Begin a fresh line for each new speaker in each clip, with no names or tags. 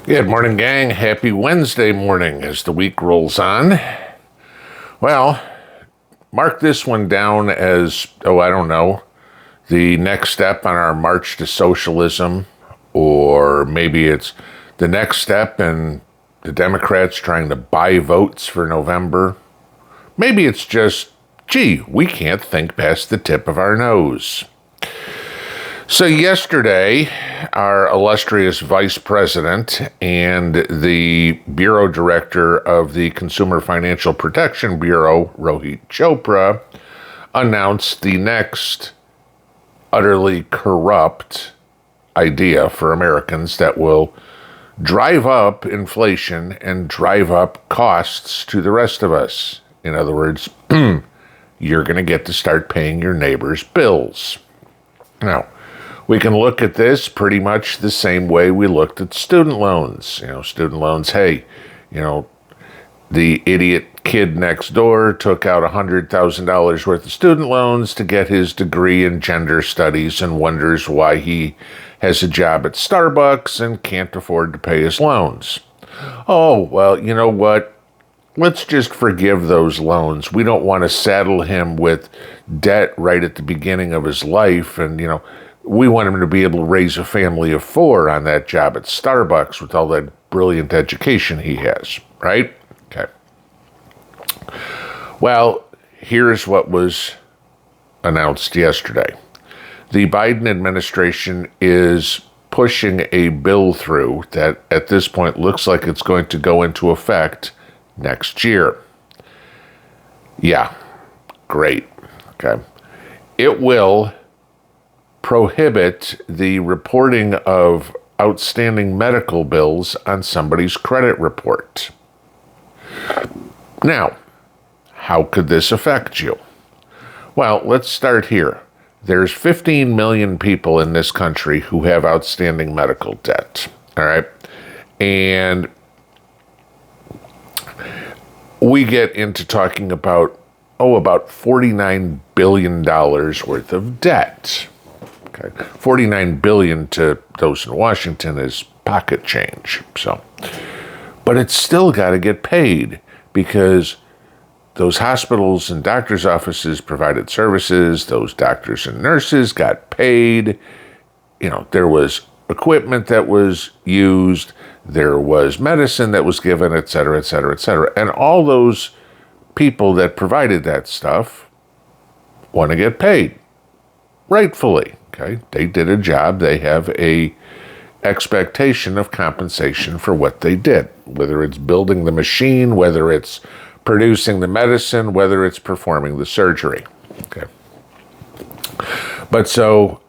Good morning, gang. Happy Wednesday morning as the week rolls on. Well, mark this one down as, I don't know, the next step on our march to socialism, or maybe it's the next step in the Democrats trying to buy votes for November. Maybe it's just, we can't think past the tip of our nose. So yesterday, our illustrious vice president and the bureau director of the Consumer Financial Protection Bureau, Rohit Chopra, announced the next utterly corrupt idea for Americans that will drive up inflation and drive up costs to the rest of us. In other words, you're going to get to start paying your neighbor's bills. Now, we can look at this pretty much the same way we looked at student loans. Student loans, the idiot kid next door took out $100,000 worth of student loans to get his degree in gender studies and wonders why he has a job at Starbucks and can't afford to pay his loans. Oh, well, you know what? Let's just forgive those loans. We don't want to saddle him with debt right at the beginning of his life, and, we want him to be able to raise a family of 4 on that job at Starbucks with all that brilliant education he has, right? Okay. Well, here's what was announced yesterday. The Biden administration is pushing a bill through that at this point looks like it's going to go into effect next year. Yeah, great. Okay. It will prohibit the reporting of outstanding medical bills on somebody's credit report. Now, how could this affect you? Well, let's start here. There's 15 million people in this country who have outstanding medical debt, all right? And we get into talking about $49 billion worth of debt. Okay. $49 billion to those in Washington is pocket change. But it's still got to get paid because those hospitals and doctors' offices provided services. Those doctors and nurses got paid. There was equipment that was used. There was medicine that was given, et cetera, et cetera, et cetera. And all those people that provided that stuff want to get paid, rightfully. Okay, they did a job. They have a expectation of compensation for what they did, whether it's building the machine, whether it's producing the medicine, whether it's performing the surgery. Okay. But so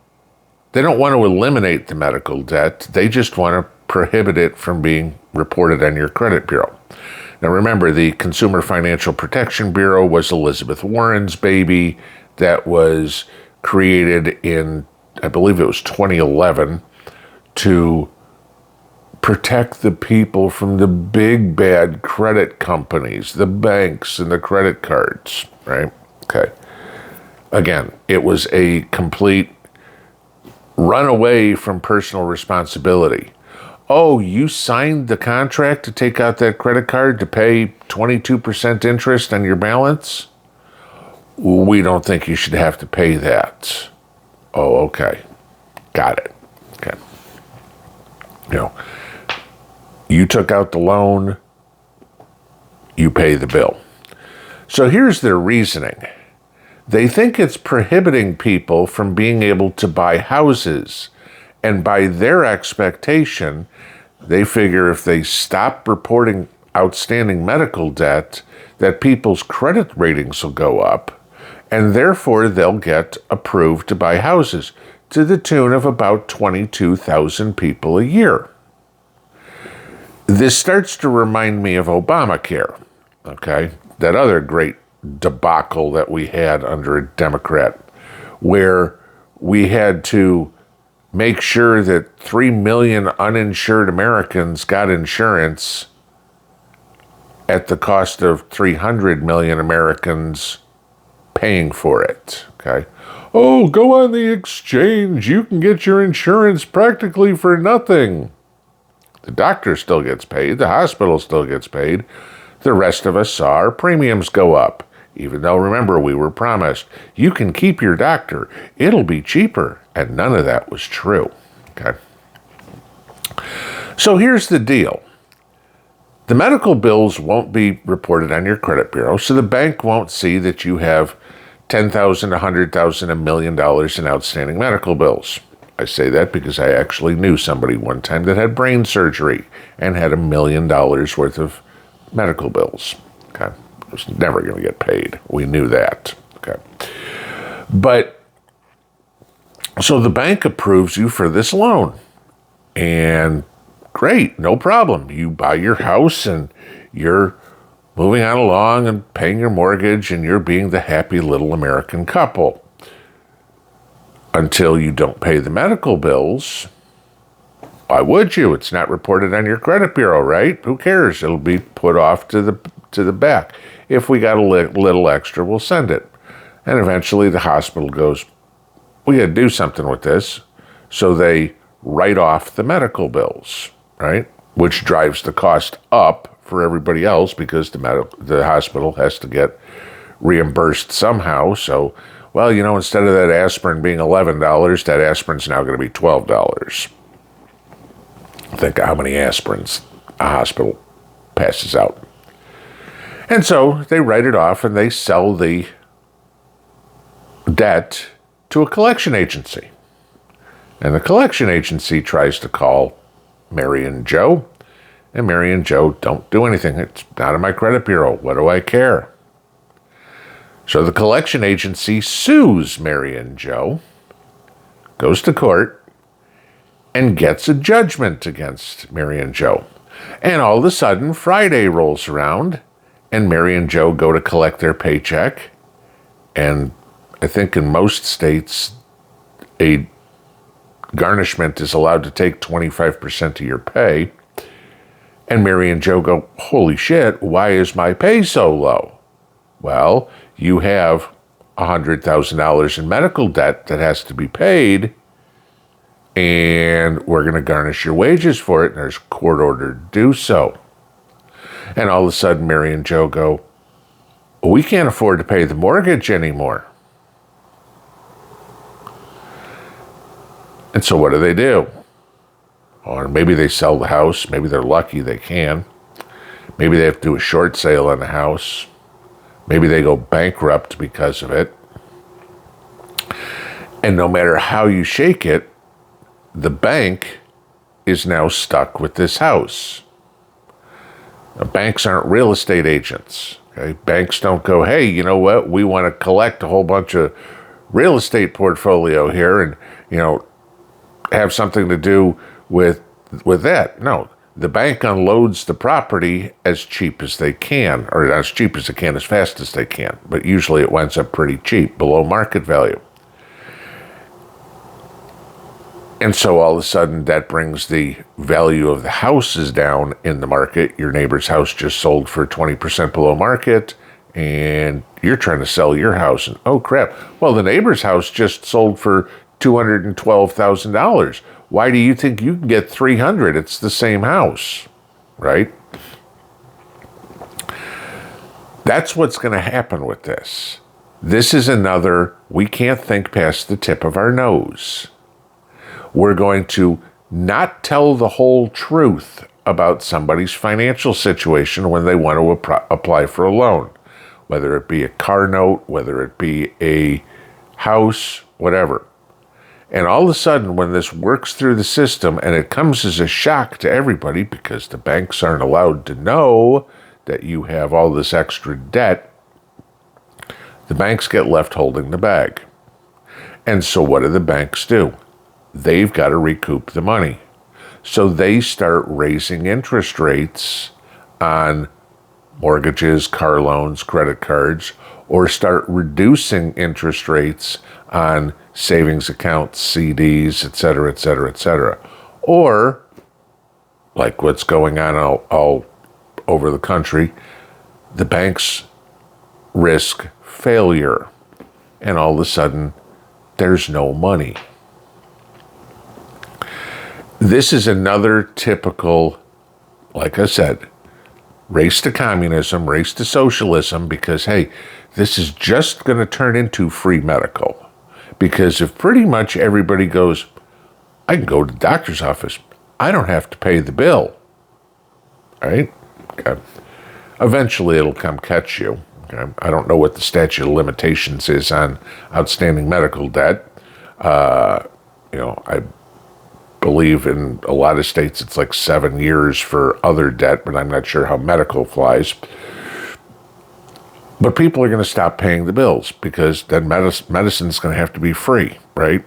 they don't want to eliminate the medical debt. They just want to prohibit it from being reported on your credit bureau. Now remember, the Consumer Financial Protection Bureau was Elizabeth Warren's baby that was created in, I believe it was 2011, to protect the people from the big bad credit companies, the banks and the credit cards, right? Okay. Again, it was a complete run away from personal responsibility. Oh, you signed the contract to take out that credit card to pay 22% interest on your balance? We don't think you should have to pay that. Oh, okay. Got it. Okay. You took out the loan, you pay the bill. So here's their reasoning. They think it's prohibiting people from being able to buy houses. And by their expectation, they figure if they stop reporting outstanding medical debt, that people's credit ratings will go up, and therefore they'll get approved to buy houses to the tune of about 22,000 people a year. This starts to remind me of Obamacare, okay? That other great debacle that we had under a Democrat, where we had to make sure that 3 million uninsured Americans got insurance at the cost of 300 million Americans paying for it, okay? Oh, go on the exchange. You can get your insurance practically for nothing. The doctor still gets paid. The hospital still gets paid. The rest of us saw our premiums go up. Even though, remember, we were promised, you can keep your doctor. It'll be cheaper. And none of that was true. Okay. So here's the deal. The medical bills won't be reported on your credit bureau, so the bank won't see that you have $10,000, $100,000, $1 million in outstanding medical bills. I say that because I actually knew somebody one time that had brain surgery and had $1 million worth of medical bills. Okay. It was never going to get paid. We knew that. Okay. But, so the bank approves you for this loan. And great, no problem. You buy your house and you're moving on along and paying your mortgage and you're being the happy little American couple. Until you don't pay the medical bills. Why would you? It's not reported on your credit bureau, right? Who cares? It'll be put off to the back. If we got a little extra, we'll send it. And eventually the hospital goes, we got to do something with this. So they write off the medical bills, right? Which drives the cost up for everybody else because the hospital has to get reimbursed somehow. So, well, instead of that aspirin being $11, that aspirin's now going to be $12. Think of how many aspirins a hospital passes out. And so they write it off and they sell the debt to a collection agency. And the collection agency tries to call Mary and Joe. And Mary and Joe don't do anything. It's not in my credit bureau. What do I care? So the collection agency sues Mary and Joe, goes to court, and gets a judgment against Mary and Joe. And all of a sudden, Friday rolls around, and Mary and Joe go to collect their paycheck. And I think in most states, a garnishment is allowed to take 25% of your pay. And Mary and Joe go, holy shit, why is my pay so low? Well, you have $100,000 in medical debt that has to be paid, and we're going to garnish your wages for it, and there's court order to do so. And all of a sudden, Mary and Joe go, we can't afford to pay the mortgage anymore. And so what do? Or maybe they sell the house. Maybe they're lucky they can. Maybe they have to do a short sale on the house. Maybe they go bankrupt because of it. And no matter how you shake it, the bank is now stuck with this house. Now, banks aren't real estate agents. Okay? Banks don't go, hey, you know what? We want to collect a whole bunch of real estate portfolio here and, have something to do with that. No, the bank unloads the property as cheap as they can, or as cheap as they can, as fast as they can. But usually it winds up pretty cheap, below market value. And so all of a sudden that brings the value of the houses down in the market. Your neighbor's house just sold for 20% below market, and you're trying to sell your house. And oh crap, well, the neighbor's house just sold for $212,000. Why do you think you can get $300,000? It's the same house, right? That's what's going to happen with this. This is another, we can't think past the tip of our nose. We're going to not tell the whole truth about somebody's financial situation when they want to apply for a loan, whether it be a car note, whether it be a house, whatever. And all of a sudden, when this works through the system, and it comes as a shock to everybody because the banks aren't allowed to know that you have all this extra debt, the banks get left holding the bag. And so what do the banks do? They've got to recoup the money. So they start raising interest rates on mortgages, car loans, credit cards, or start reducing interest rates on savings accounts, CDs, et cetera, et cetera, et cetera. Or, like what's going on all over the country, the banks risk failure, and all of a sudden, there's no money. This is another typical, like I said, race to communism, race to socialism, because, hey, this is just going to turn into free medical. Because if pretty much everybody goes, I can go to the doctor's office, I don't have to pay the bill, right? Okay. Eventually it'll come catch you. Okay. I don't know what the statute of limitations is on outstanding medical debt. I believe in a lot of states it's like 7 years for other debt, but I'm not sure how medical flies. But people are going to stop paying the bills because then medicine's going to have to be free, right?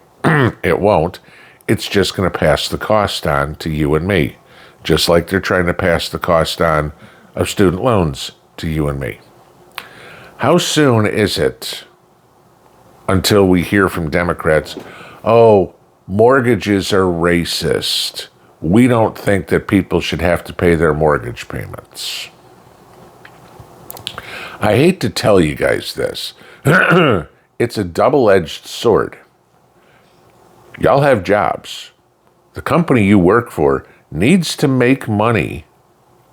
It won't. It's just going to pass the cost on to you and me, just like they're trying to pass the cost on of student loans to you and me. How soon is it until we hear from Democrats, oh, mortgages are racist. We don't think that people should have to pay their mortgage payments. I hate to tell you guys this. It's a double-edged sword. Y'all have jobs. The company you work for needs to make money.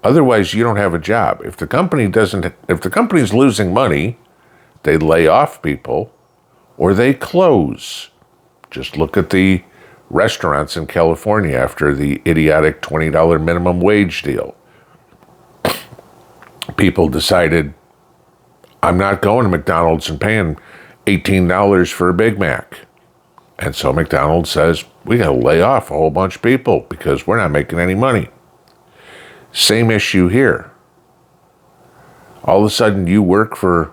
Otherwise, you don't have a job. If the company's losing money, they lay off people or they close. Just look at the restaurants in California after the idiotic $20 minimum wage deal. People decided, I'm not going to McDonald's and paying $18 for a Big Mac. And so McDonald's says, we got to lay off a whole bunch of people because we're not making any money. Same issue here. All of a sudden you work for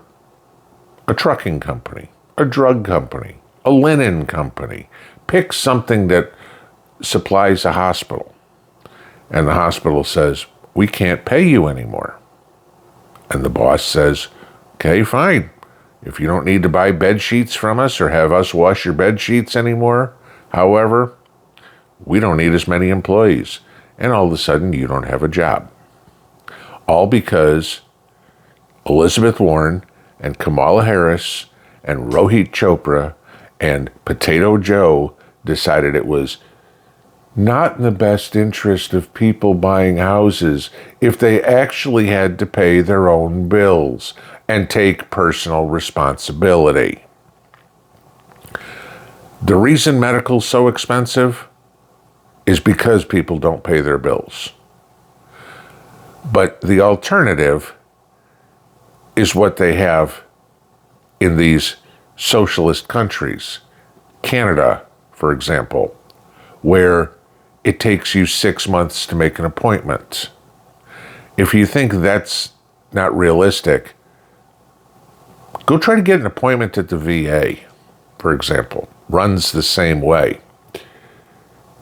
a trucking company, a drug company, a linen company. Pick something that supplies a hospital. And the hospital says, we can't pay you anymore. And the boss says, okay, fine. If you don't need to buy bed sheets from us or have us wash your bed sheets anymore, however, we don't need as many employees. And all of a sudden, you don't have a job. All because Elizabeth Warren and Kamala Harris and Rohit Chopra and Potato Joe decided it was not in the best interest of people buying houses if they actually had to pay their own bills and take personal responsibility. The reason medical's so expensive is because people don't pay their bills. But the alternative is what they have in these socialist countries. Canada, for example, where it takes you 6 months to make an appointment. If you think that's not realistic, go try to get an appointment at the VA, for example. Runs the same way.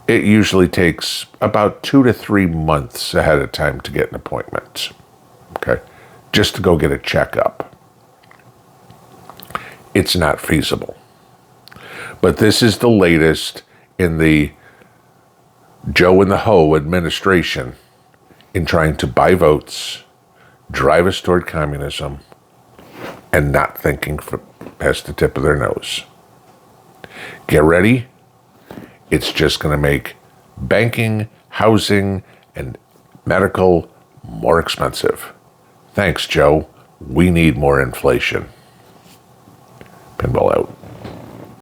It usually takes about 2 to 3 months ahead of time to get an appointment, okay? Just to go get a checkup. It's not feasible. But this is the latest in the Joe and the Ho administration in trying to buy votes, drive us toward communism, and not thinking past the tip of their nose. Get ready. It's just going to make banking, housing, and medical more expensive. Thanks, Joe. We need more inflation. Pinball out.